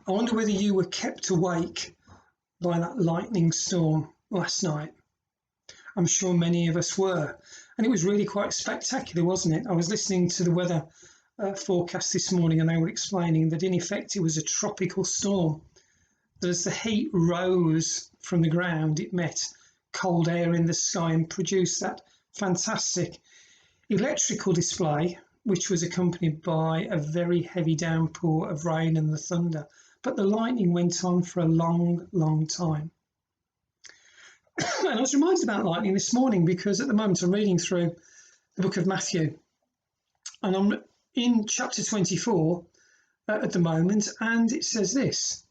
I wonder whether you were kept awake by that lightning storm last night. I'm sure many of us were. And it was really quite spectacular, wasn't it? I was listening to the weather forecast this morning, and they were explaining that in effect it was a tropical storm. That as the heat rose from the ground, it met cold air in the sky and produced that fantastic electrical display, which was accompanied by a very heavy downpour of rain and the thunder. But the lightning went on for a long, long time. And I was reminded about lightning this morning because at the moment I'm reading through the book of Matthew, and I'm in chapter 24 at the moment, and it says this,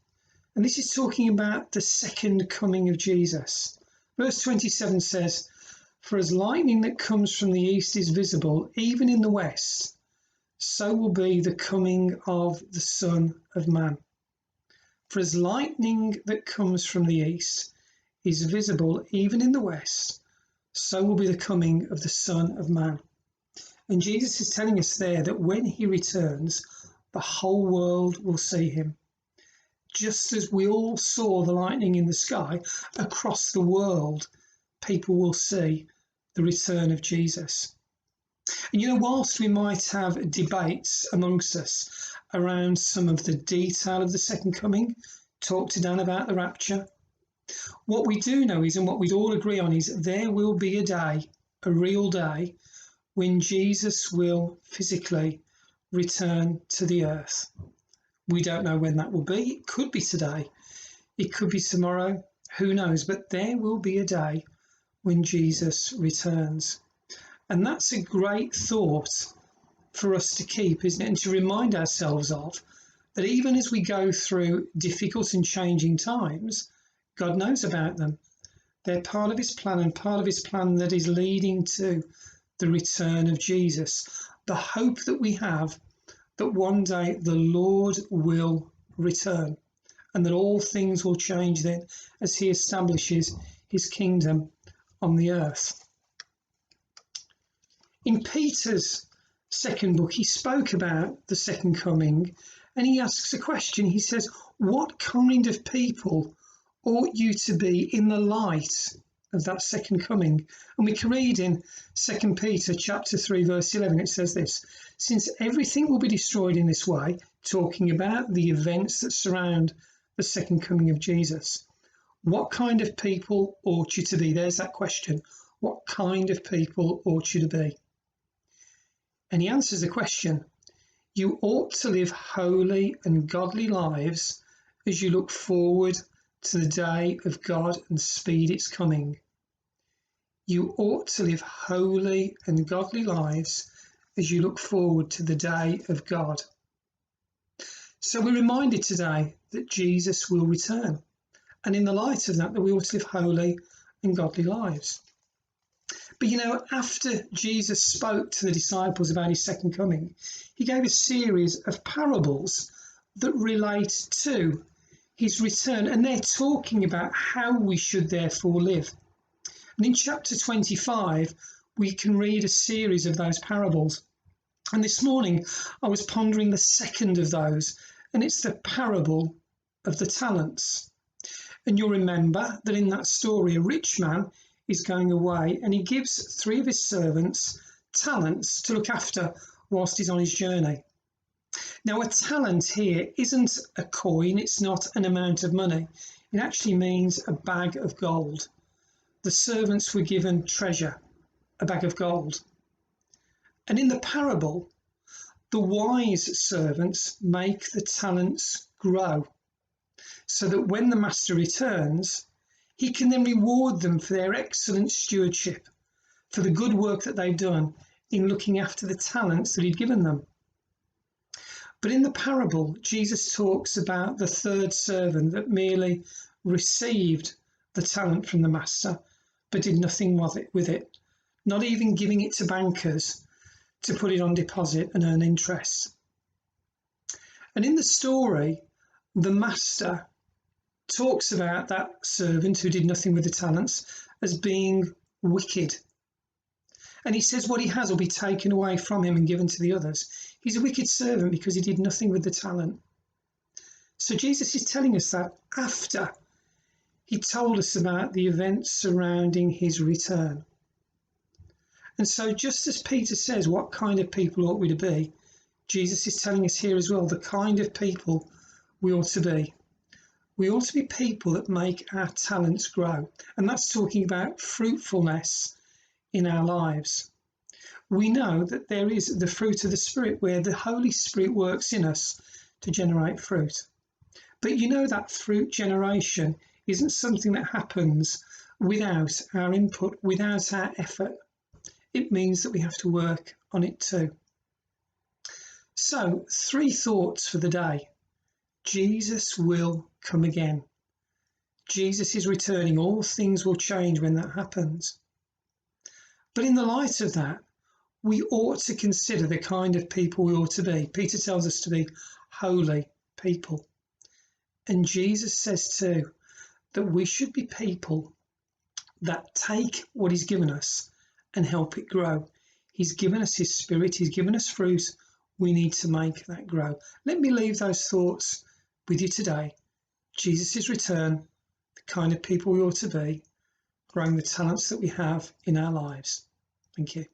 and this is talking about the second coming of Jesus. Verse 27 says, "For as lightning that comes from the east is visible, even in the west, so will be the coming of the Son of Man. For as lightning that comes from the east is visible even in the west, so will be the coming of the Son of Man." And Jesus is telling us there that when he returns, the whole world will see him. Just as we all saw the lightning in the sky, across the world, people will see the return of Jesus. And you know, whilst we might have debates amongst us around some of the detail of the second coming, talk to Dan about the rapture, what we do know is, and what we'd all agree on, is there will be a day, a real day, when Jesus will physically return to the earth. We don't know when that will be. It could be today. It could be tomorrow. Who knows? But there will be a day when Jesus returns. And that's a great thought for us to keep, isn't it? And to remind ourselves of, that even as we go through difficult and changing times, God knows about them. They're part of his plan, and part of his plan that is leading to the return of Jesus. The hope that we have that one day the Lord will return and that all things will change then as he establishes his kingdom on the earth. In Peter's second book, he spoke about the second coming, and he asks a question. He says, "What kind of people ought you to be in the light of that second coming?" And we can read in 2 Peter chapter 3 verse 11, it says this, "Since everything will be destroyed in this way," talking about the events that surround the second coming of Jesus, "what kind of people ought you to be?" There's that question. What kind of people ought you to be? And he answers the question, "You ought to live holy and godly lives as you look forward to the day of God and speed its coming." You ought to live holy and godly lives as you look forward to the day of God. So we're reminded today that Jesus will return. And in the light of that we ought to live holy and godly lives. But you know, after Jesus spoke to the disciples about his second coming, he gave a series of parables that relate to his return, and they're talking about how we should therefore live. And in chapter 25, we can read a series of those parables. And this morning, I was pondering the second of those, and it's the parable of the talents. And you'll remember that in that story, a rich man is going away, and he gives 3 of his servants talents to look after whilst he's on his journey. Now, a talent here isn't a coin, it's not an amount of money. It actually means a bag of gold. The servants were given treasure, a bag of gold. And in the parable, the wise servants make the talents grow so that when the master returns, he can then reward them for their excellent stewardship, for the good work that they've done in looking after the talents that he'd given them. But in the parable, Jesus talks about the third servant that merely received the talent from the master, but did nothing with it, not even giving it to bankers to put it on deposit and earn interest. And in the story, the master talks about that servant who did nothing with the talents as being wicked. And he says what he has will be taken away from him and given to the others. He's a wicked servant because he did nothing with the talent. So Jesus is telling us that after he told us about the events surrounding his return. And so just as Peter says, what kind of people ought we to be? Jesus is telling us here as well, the kind of people we ought to be. We ought to be people that make our talents grow. And that's talking about fruitfulness in our lives. We know that there is the fruit of the Spirit where the Holy Spirit works in us to generate fruit. But you know that fruit generation isn't something that happens without our input, without our effort. It means that we have to work on it too. So, 3 thoughts for the day. Jesus will come again. Jesus is returning. All things will change when that happens. But in the light of that, we ought to consider the kind of people we ought to be. Peter tells us to be holy people. And Jesus says too that we should be people that take what he's given us and help it grow. He's given us his Spirit. He's given us fruit. We need to make that grow. Let me leave those thoughts with you today. Jesus' return, the kind of people we ought to be, growing the talents that we have in our lives. Thank you.